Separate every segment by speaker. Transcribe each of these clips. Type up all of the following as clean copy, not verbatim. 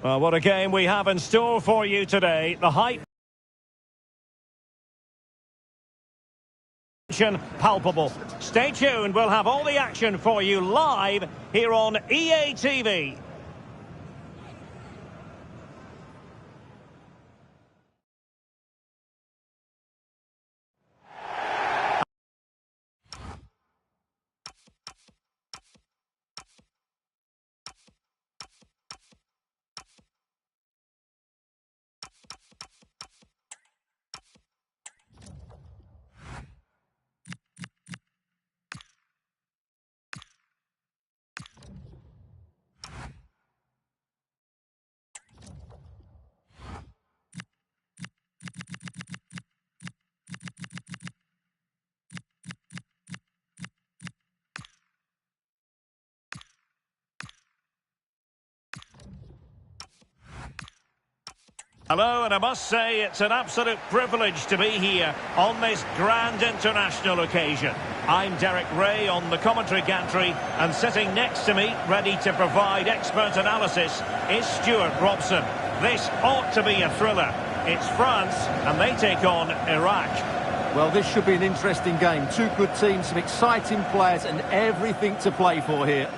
Speaker 1: Well, what a game we have in store for you today. The hype palpable. Stay tuned, we'll have all the action for you live here on EA TV. Hello, and I must say it's an absolute privilege to be here on this grand international occasion. I'm Derek Ray on the commentary gantry, and sitting next to me, ready to provide expert analysis, is Stuart Robson. This ought to be a thriller. It's France, and they take on Iraq.
Speaker 2: Well, this should be an interesting game. Two good teams, some exciting players, and everything to play for here.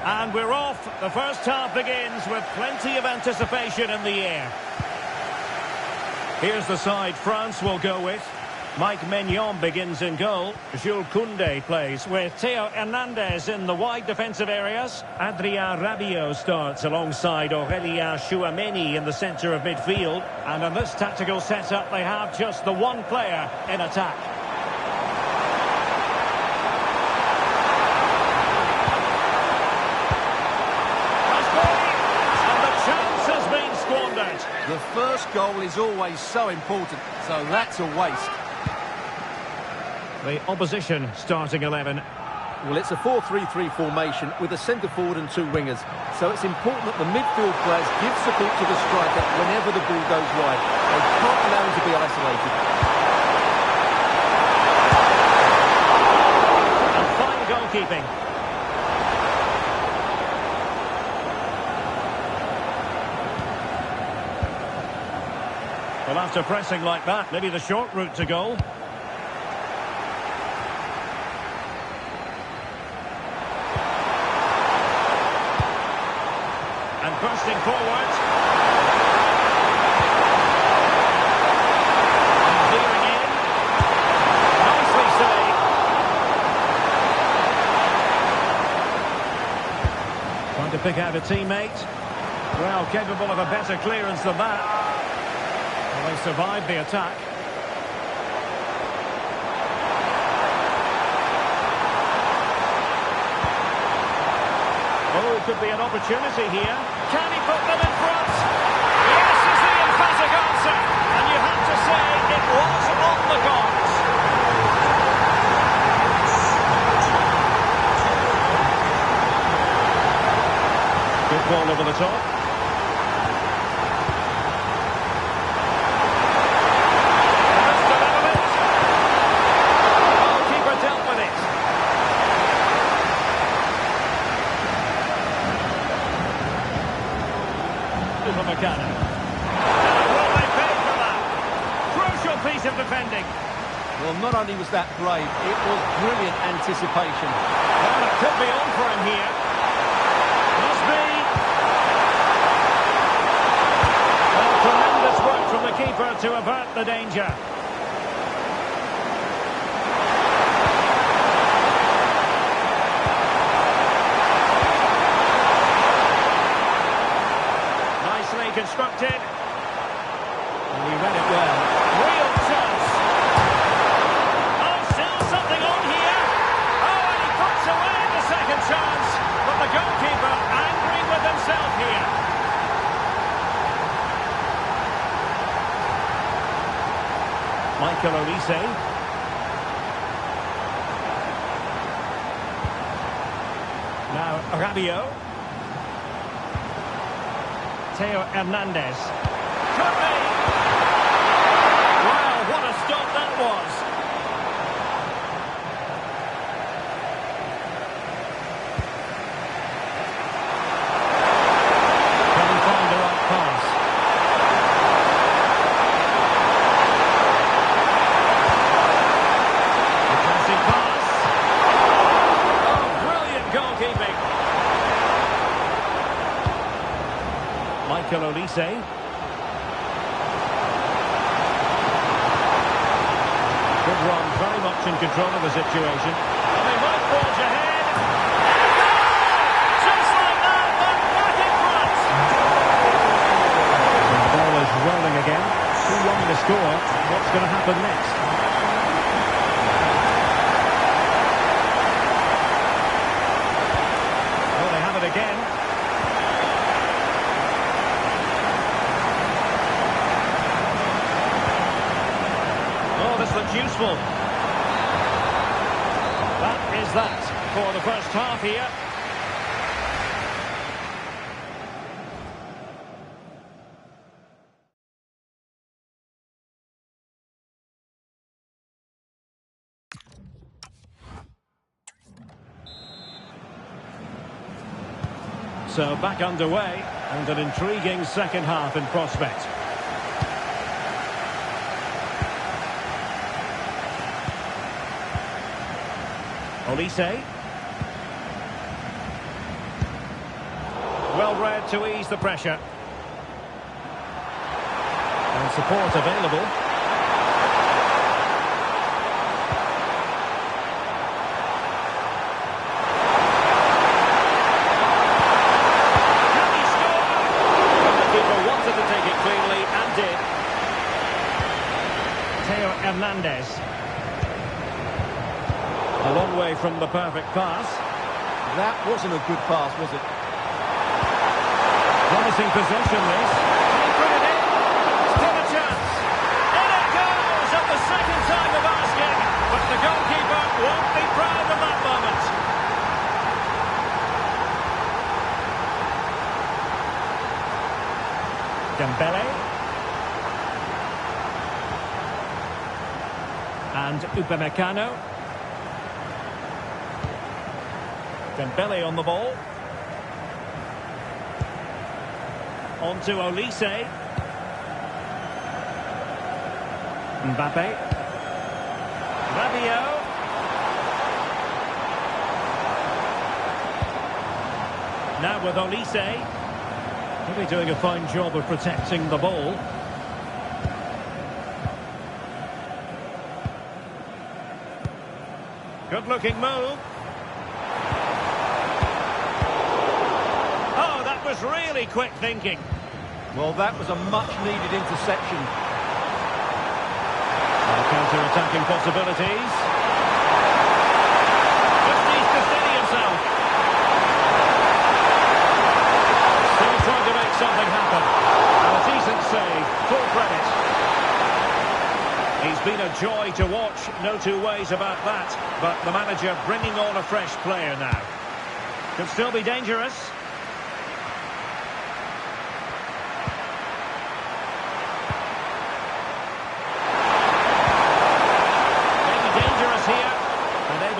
Speaker 1: And we're off. The first half begins with plenty of anticipation in the air. Here's the side France will go with. Mike Maignan begins in goal. Jules Koundé plays with Theo Hernandez in the wide defensive areas. Adrien Rabiot starts alongside Aurélien Tchouameni in the centre of midfield. And in this tactical setup, they have just the one player in attack.
Speaker 2: The first goal is always so important, so that's a waste.
Speaker 1: The opposition starting 11.
Speaker 2: Well, it's a 4-3-3 formation with a centre forward and two wingers. So it's important that the midfield players give support to the striker whenever the ball goes wide. They can't allow him to be isolated.
Speaker 1: And fine goalkeeping. Well, after pressing like that, maybe the short route to goal. And bursting forward. And veering in. Nicely saved. Trying to pick out a teammate. Well, capable of a better clearance than that. They survived the attack. Oh, could be an opportunity here. Can he put them in front? Yes, is the emphatic answer. And you have to say it was on the cards. Good ball over the top. Well, they paid for that. Crucial piece of defending.
Speaker 2: Well, not only was that brave, it was brilliant anticipation.
Speaker 1: Well, it could be on for him here. Must be. Well, tremendous work from the keeper to avert the danger. Constructed. And he read it well. Real chance. Oh, still something on here. Oh, and he puts away the second chance. But the goalkeeper angry with himself here. Michael Olise. Now Rabiot. Theo Hernandez. Could be! Wow, what a stop that was! Can he find the right pass? A passing pass. Oh, brilliant goalkeeping. Michael Olise. Good run, very much in control of the situation. And they might forge ahead. Just like that, but back in front. The ball is rolling again. 2-1 to score. What's going to happen next? Oh, they have it again. This looks useful. That is that for the first half here. So back underway and an intriguing second half in prospect. Olise. Well read to ease the pressure. And support available. Can he score? The keeper wanted to take it cleanly and did. Theo Hernandez. A long way from the perfect pass.
Speaker 2: That wasn't a good pass, was it?
Speaker 1: Promising possession, this. Can he put it in? Still a chance. In it goes at the second time of asking. But the goalkeeper won't be proud of that moment. Dembele. And Upamecano. Dembele on the ball. On to Olise. Mbappe. Rabiot. Now with Olise. He'll be doing a fine job of protecting the ball. Good looking move. Really quick thinking.
Speaker 2: Well, that was a much-needed interception.
Speaker 1: Counter-attacking possibilities. Just needs to steady himself. Still trying to make something happen. And a decent save. Full credit. He's been a joy to watch. No two ways about that. But the manager bringing on a fresh player now. Could still be dangerous.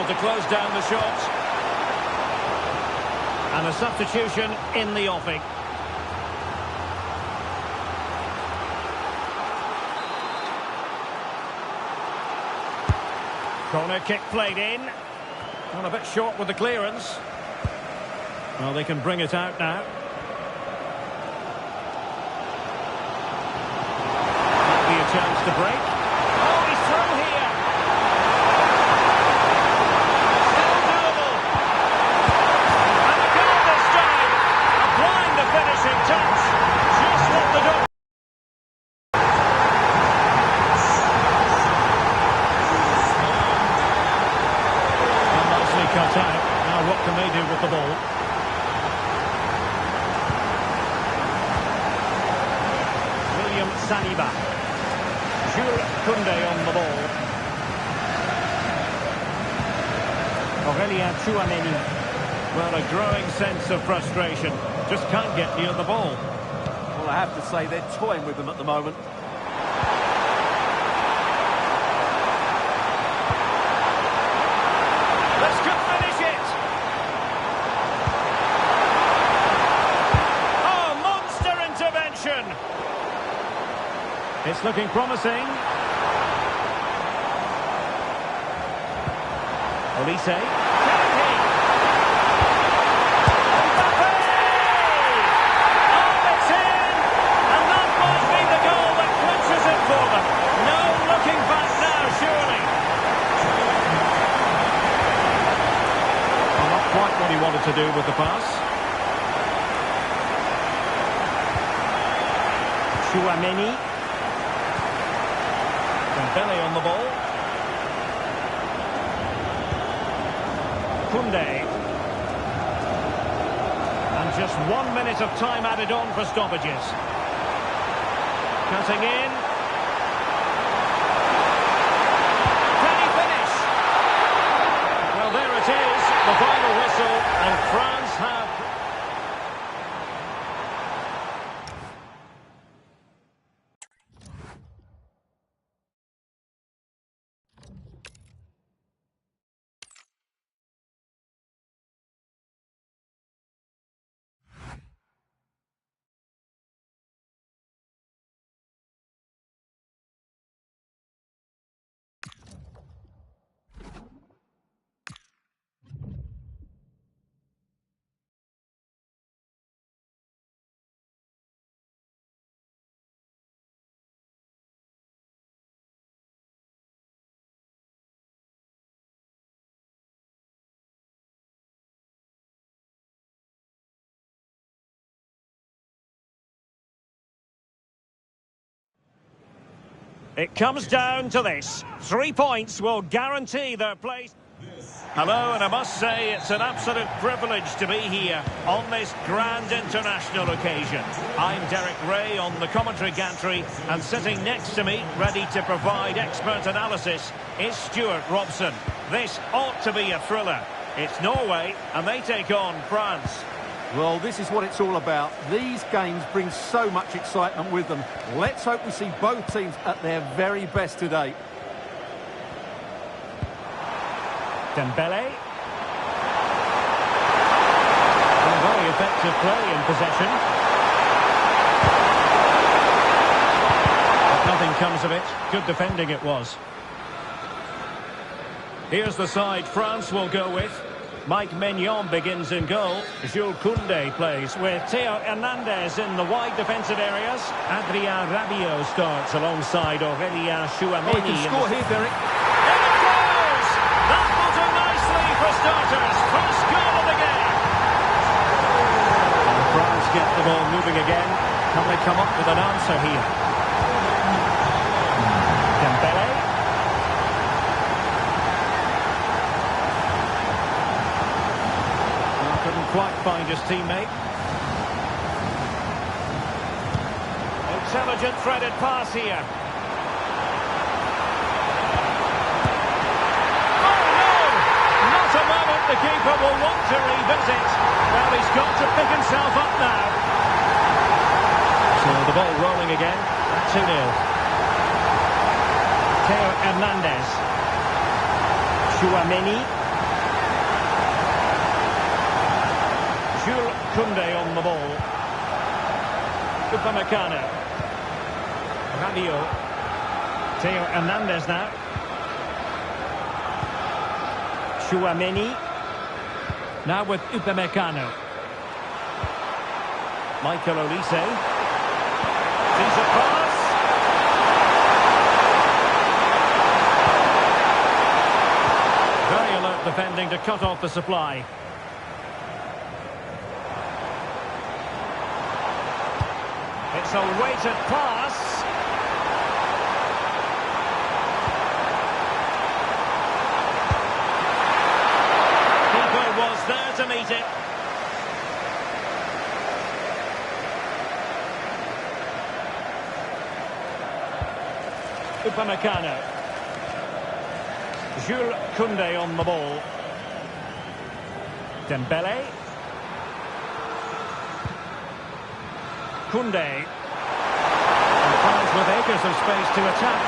Speaker 1: To close down the shot. And a substitution in the offing. Corner kick played in. Well, a bit short with the clearance. Well, they can bring it out now. Might be a chance to break. Oh, he's through here. Finishing touch, just what the goal. And nicely cut out. Now what can they do with the ball? William Saliba. Jules Koundé on the ball. Aurélien Tchouameni. Well, a growing sense of frustration. Just can't get near the ball.
Speaker 2: Well, I have to say they're toying with them at the moment.
Speaker 1: This could finish it. Oh, monster intervention. It's looking promising. Olise. Wanted to do with the pass. Tchouaméni. Dembele on the ball. Koundé. And just 1 minute of time added on for stoppages. Cutting in. Can he finish? Well, there it is. The final whistle, and France have... It comes down to this. 3 points will guarantee their place. Hello, and I must say it's an absolute privilege to be here on this grand international occasion. I'm Derek Ray on the commentary gantry, and sitting next to me, ready to provide expert analysis, is Stuart Robson. This ought to be a thriller. It's Norway, and they take on France.
Speaker 2: Well, this is what it's all about. These games bring so much excitement with them. Let's hope we see both teams at their very best today.
Speaker 1: Dembele. And very effective play in possession. But nothing comes of it. Good defending it was. Here's the side France will go with. Mike Maignan begins in goal. Jules Koundé plays with Theo Hernandez in the wide defensive areas. Adrien Rabiot starts alongside Aurélien Tchouaméni.
Speaker 2: Oh, he can score here, Derek.
Speaker 1: And it goes! That will do nicely for starters. First goal of the game. And France get the ball moving again. Can they come up with an answer here? Dembele. Quite find his teammate. Intelligent threaded pass here. Oh no! Not a moment the keeper will want to revisit. Well, he's got to pick himself up now. So the ball rolling again. 2-0. Theo Hernandez. Tchouaméni. Jules Koundé on the ball. Upamecano. Rabiot. Theo Hernandez now. Tchouaméni. Now with Upamecano. Michael Olise. Sees a pass. Very alert defending to cut off the supply. It's a weighted pass. Keeper was there to meet it. Upamecano. Jules Koundé on the ball. Dembele. Koundé. with acres of space to attack.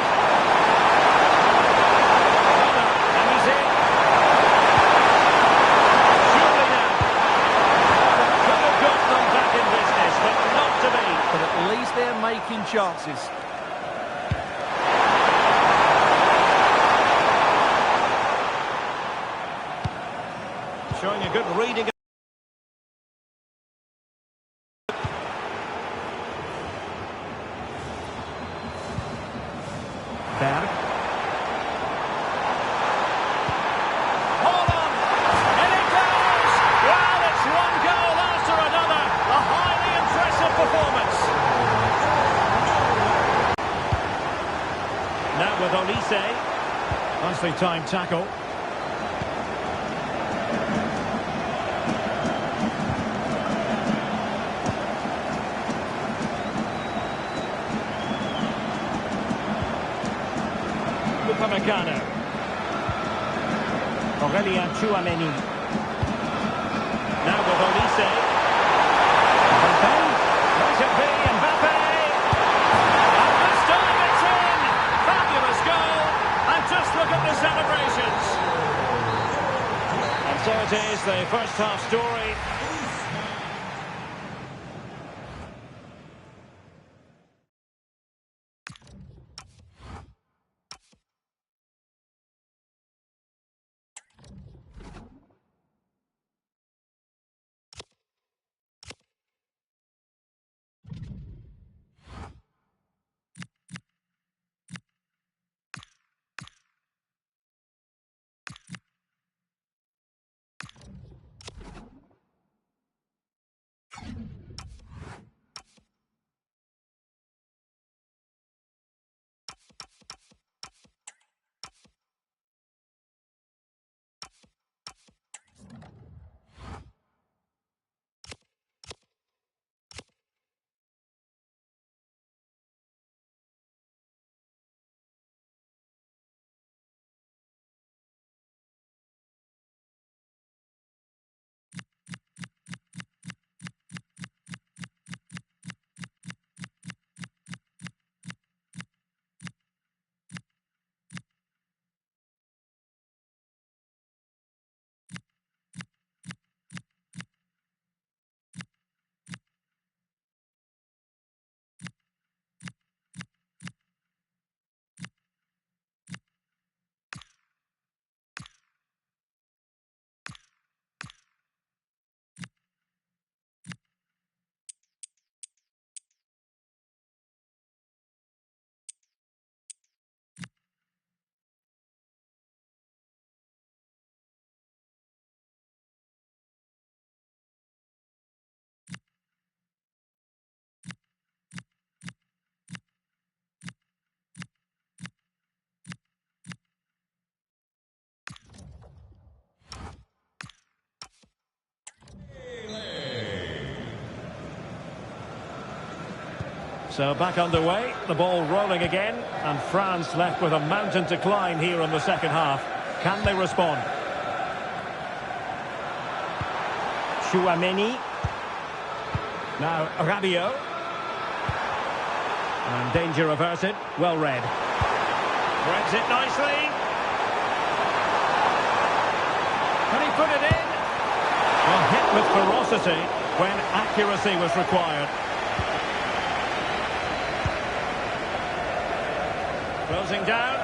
Speaker 1: And he's in. Surely now. Could have got them back in business, but not to be.
Speaker 2: But at least they're making chances.
Speaker 1: Showing a good reading. Berg. Hold on! And it goes! Well, it's one goal after another. A highly impressive performance. Now with Olise. Nicely timed tackle. Upamecano. Aurelien Tchouameni. Now with Olise. Mbappe. Let it be Mbappe. And this time it's in. Fabulous goal. And just look at the celebrations. And so it is, the first half story. So back underway, the ball rolling again, and France left with a mountain to climb here in the second half. Can they respond? Tchouameni. Now Rabiot. And danger averted. Well read. Threads it nicely. Can he put it in? Well, hit with ferocity when accuracy was required. Closing down.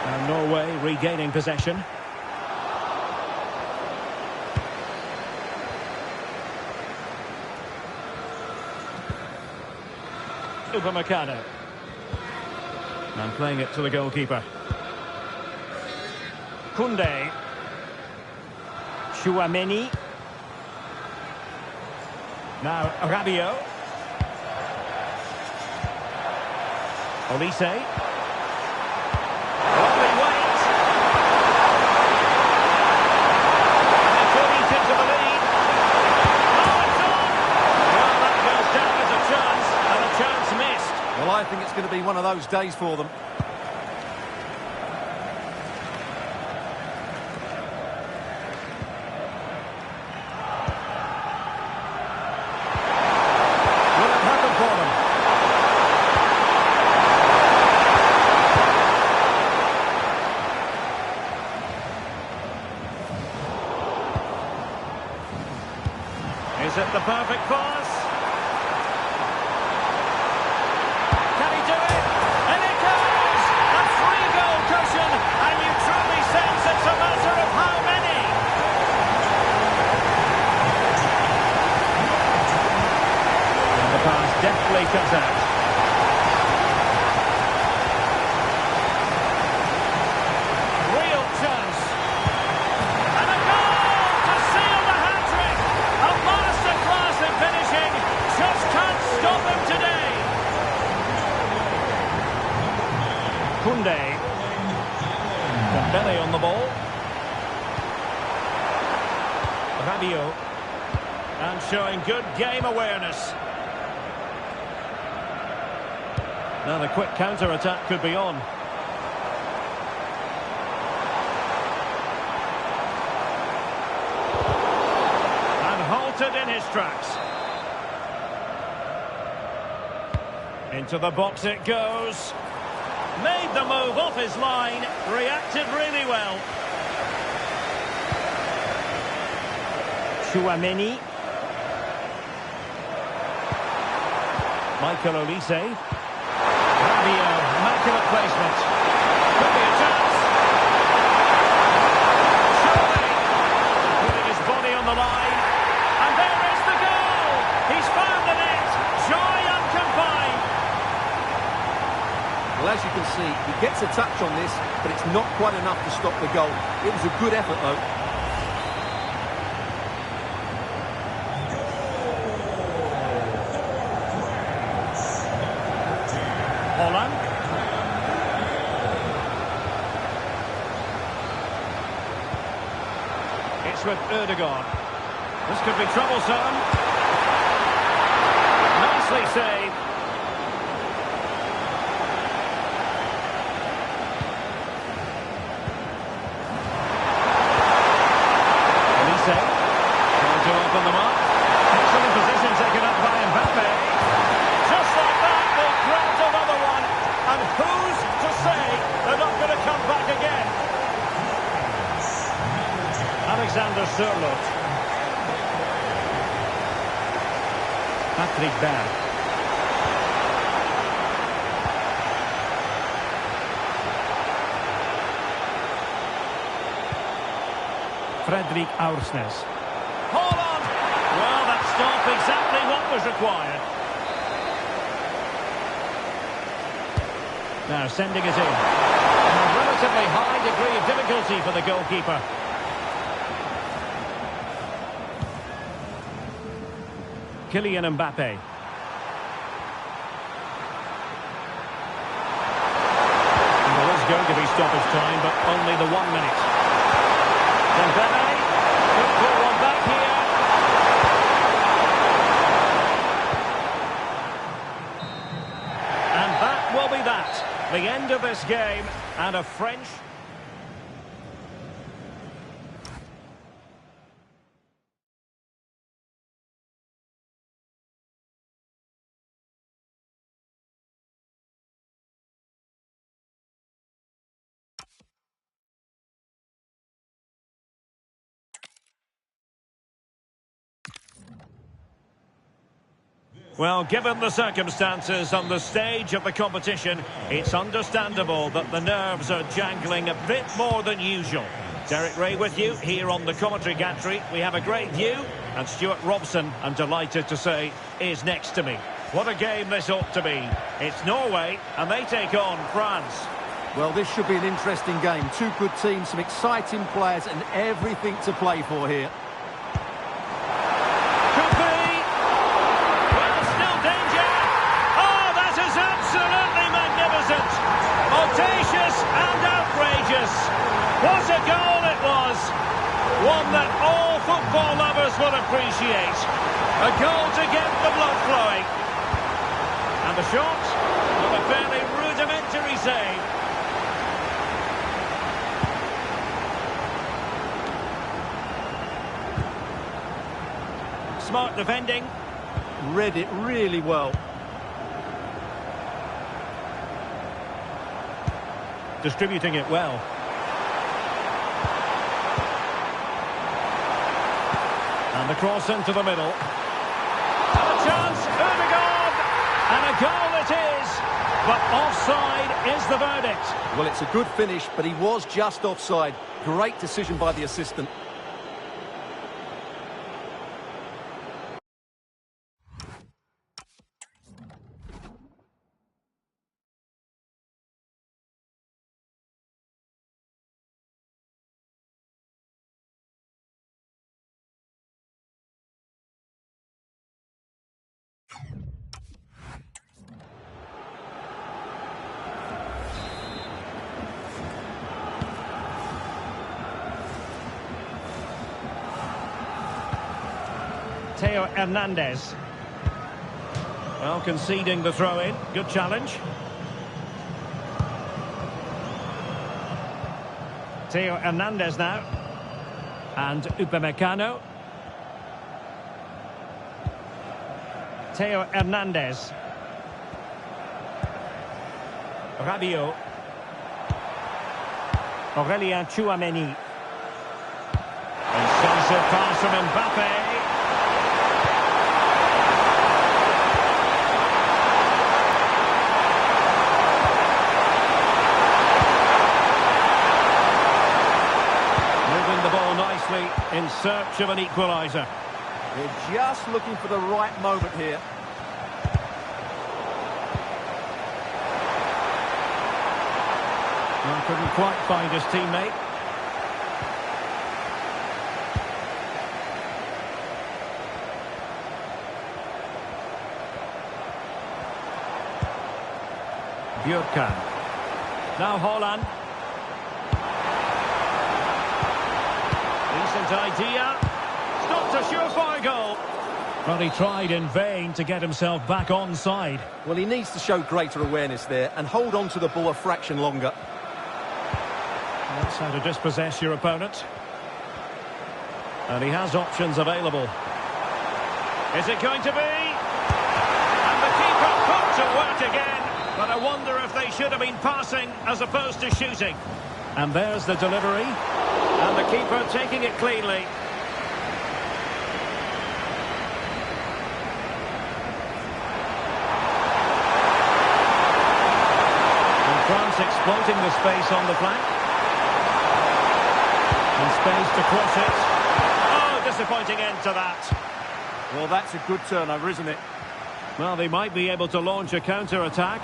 Speaker 1: And Norway regaining possession. Upamecano. And playing it to the goalkeeper. Koundé. Tchouameni. Now Rabiot. Olise. Lovely weight. And it could eat into the lead. Oh, it's on! Well, that goes down as a chance, and a chance missed.
Speaker 2: Well, I think it's going to be one of those days for them. Will it happen for them?
Speaker 1: Is it the perfect pass? Can he do it? And it goes! A free goal cushion, and you truly sense it's a matter of how many. And the pass deftly cuts out. Real chance. And a goal to seal the hat-trick. A masterclass in finishing. Just can't stop him today. Koundé. Dembele on the ball. Rabiot. And showing good game awareness. Now the quick counter-attack could be on. And halted in his tracks. Into the box it goes. Made the move off his line. Reacted really well. Tchouaméni. Michael Olise. Rabiot, immaculate placement. Could be a chance. Surely. Putting his body on the line. And there is the goal. He's found the net. Joy unconfined.
Speaker 2: Well, as you can see, he gets a touch on this, but it's not quite enough to stop the goal. It was a good effort, though.
Speaker 1: Holland. It's with Ødegaard. This could be troublesome. Nicely saved. Olise. Trying to open them up. Excellent position taken up by Mbappe. Just like that, they grabbed another one. And who's to say they're not going to come back again? Alexander Sørloth. Patrick Berg. Frederik Aursnes. Haaland! Well, that stopped exactly what was required. Now sending it in. And a relatively high degree of difficulty for the goalkeeper. Kylian Mbappe. And there is going to be stoppage time, but only the 1 minute. Dembele. Could pull one back here. And that will be that. The end of this game, and a French... Well, given the circumstances on the stage of the competition, it's understandable that the nerves are jangling a bit more than usual. Derek Ray with you here on the commentary gantry. We have a great view, and Stuart Robson, I'm delighted to say, is next to me. What a game this ought to be. It's Norway, and they take on France.
Speaker 2: Well, this should be an interesting game. Two good teams, some exciting players, and everything to play for here.
Speaker 1: Could be. Well, still danger. Oh, that is absolutely magnificent. Audacious and outrageous. What a goal it was. One that all football lovers will appreciate. A goal to get the blood flowing. And the shot, with a fairly rudimentary save. Smart defending.
Speaker 2: Read it really well.
Speaker 1: Distributing it well. And the cross into the middle. goal it is, but offside is the verdict.
Speaker 2: Well, it's a good finish, but he was just offside. Great decision by the assistant.
Speaker 1: Theo Hernandez. Well, conceding the throw-in. Good challenge. Theo Hernandez now. And Upamecano. Theo Hernandez. Rabiot. Aurélien Tchouameni. Incisive pass from Mbappe. Moving the ball nicely in search of an equaliser.
Speaker 2: They're just looking for the right moment here.
Speaker 1: Well, couldn't quite find his teammate. Björkan. Now Haaland. Decent idea. Stopped a surefire goal. Well, he tried in vain to get himself back onside.
Speaker 2: Well, he needs to show greater awareness there and hold on to the ball a fraction longer.
Speaker 1: That's how to dispossess your opponent. And he has options available. Is it going to be? And the keeper put to work again. But I wonder if they should have been passing as opposed to shooting. And there's the delivery. And the keeper taking it cleanly. And France exploiting the space on the flank. And space to cross it. Oh, disappointing end to that.
Speaker 2: Well, that's a good turnover, isn't it?
Speaker 1: Well, they might be able to launch a counter-attack.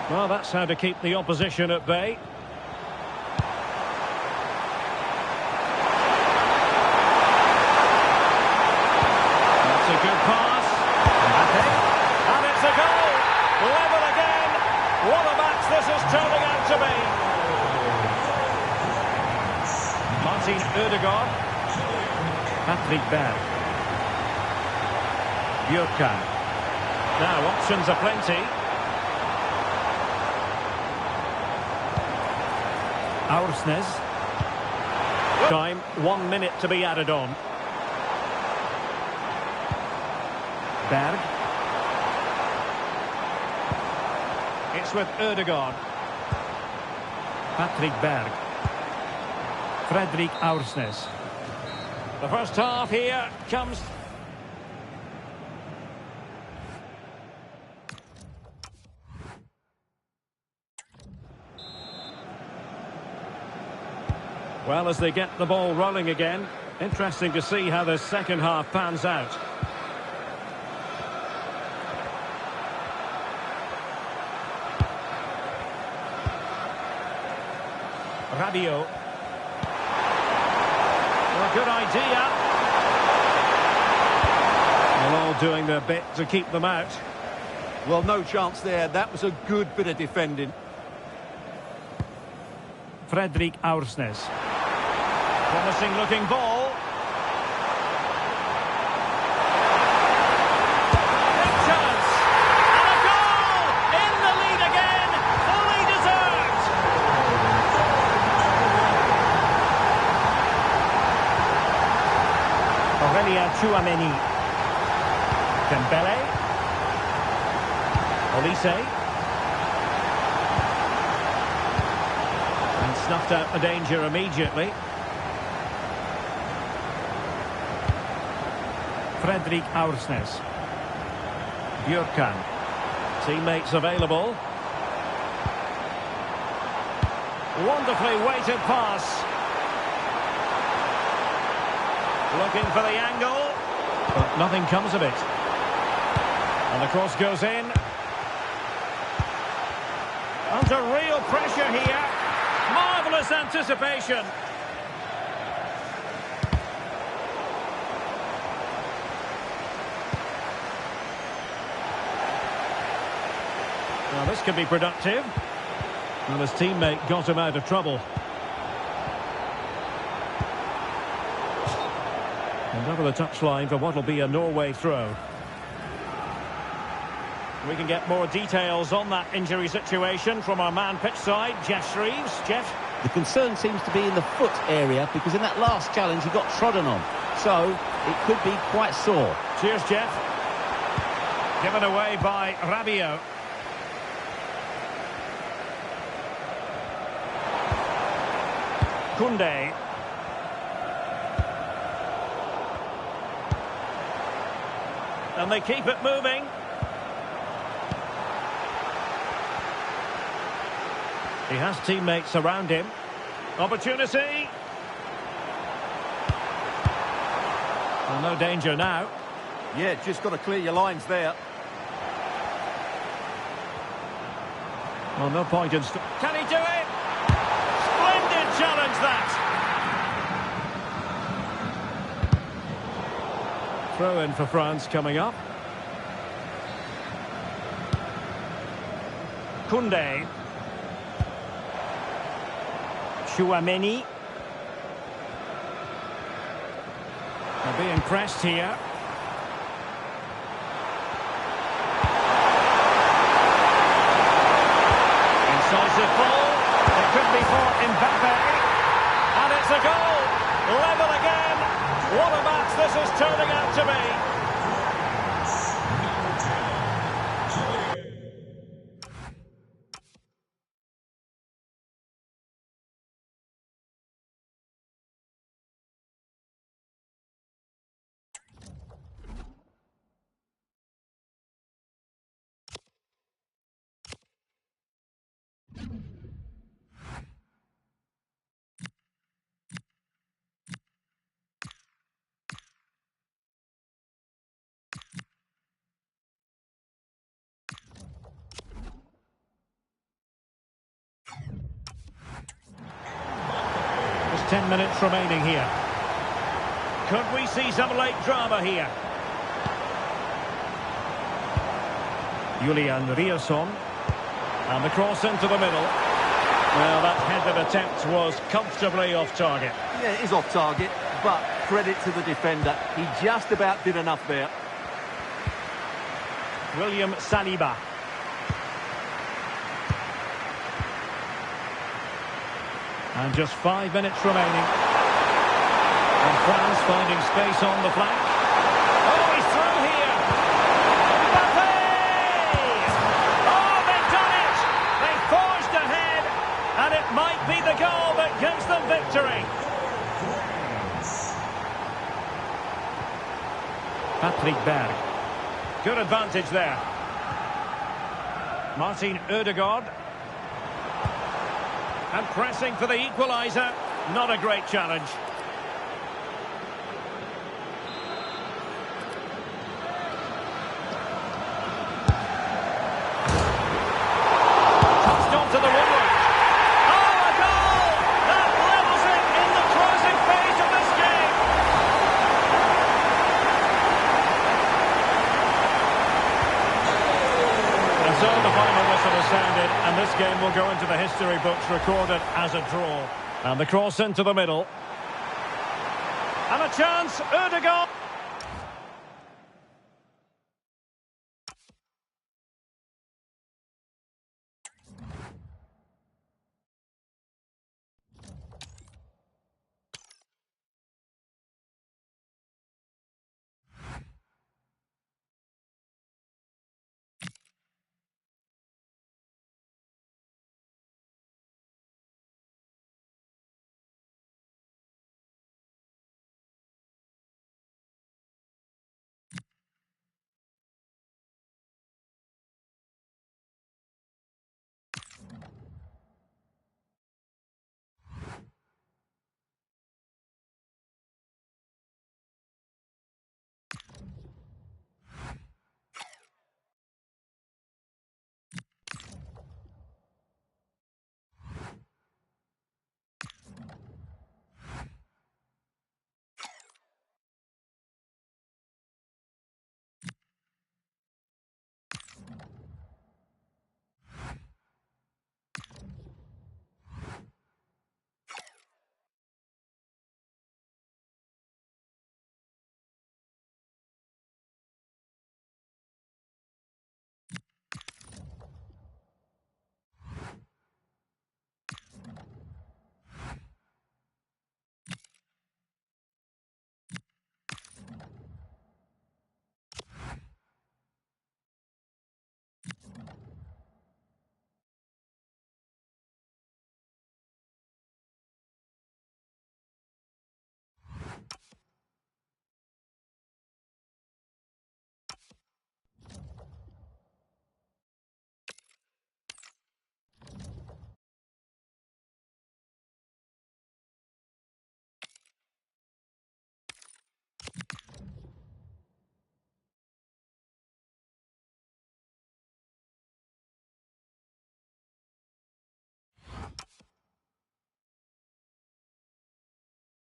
Speaker 1: Well, that's how to keep the opposition at bay. That's a good pass. And it's a goal. Level again. What a match this is turning out to be. Martin Ødegaard. Patrick Berg. Björkan. Now, options are plenty. Aursnes. Time, 1 minute to be added on. Berg. It's with Ødegaard. Patrick Berg. Fredrik Aursnes. The first half here comes... Well, as they get the ball rolling again, interesting to see how the second half pans out. Rabiot. Well, good idea. Well, all doing their bit to keep them out.
Speaker 2: Well, no chance there. That was a good bit of defending.
Speaker 1: Fredrik Aursnes. Promising looking ball. Big chance. And a goal! In the lead again. Fully deserved. Aurélien Tchouameni. Dembele. Olise. And snuffed out the danger immediately. Fredrik Aursnes. Björkan. Teammates available. Wonderfully weighted pass. Looking for the angle. But nothing comes of it. And the cross goes in. Under real pressure here. Marvellous anticipation. Now this could be productive. And his teammate got him out of trouble. And over the touchline for what will be a Norway throw. We can get more details on that injury situation from our man pitch side, Jeff Shreves. Jeff?
Speaker 3: The concern seems to be in the foot area, because in that last challenge he got trodden on. So it could be quite sore.
Speaker 1: Cheers, Jeff. Given away by Rabiot. Koundé. And they keep it moving. He has teammates around him. Opportunity. Well, no danger now.
Speaker 2: Yeah, just got to clear your lines there.
Speaker 1: Well, no point in... Can he do it? Splendid challenge, that. Throw in for France coming up. Koundé. Chouameni. They're being pressed here. Incisive ball. It could be for Mbappe. And it's a goal. Level again. What a match this is turning out to be. There's 10 minutes remaining here. Could we see some late drama here? Julian Riasson. And the cross into the middle. Well, that headed attempt was comfortably off target.
Speaker 2: Yeah, it is off target, but credit to the defender. He just about did enough there.
Speaker 1: William Saliba. And just 5 minutes remaining. And France finding space on the flank. Oh, he's through here. Mbappe! Oh, they've done it! They forged ahead, and it might be the goal that gives them victory. Patrick Berg. Good advantage there. Martin Ødegaard. And pressing for the equaliser. Not a great challenge. Touched onto the woodwork. Oh, a goal! That levels it in the closing phase of this game. And so the final whistle has sounded, and this game will go into the history books recorded as a draw. And the cross into the middle. And a chance, Ødegaard.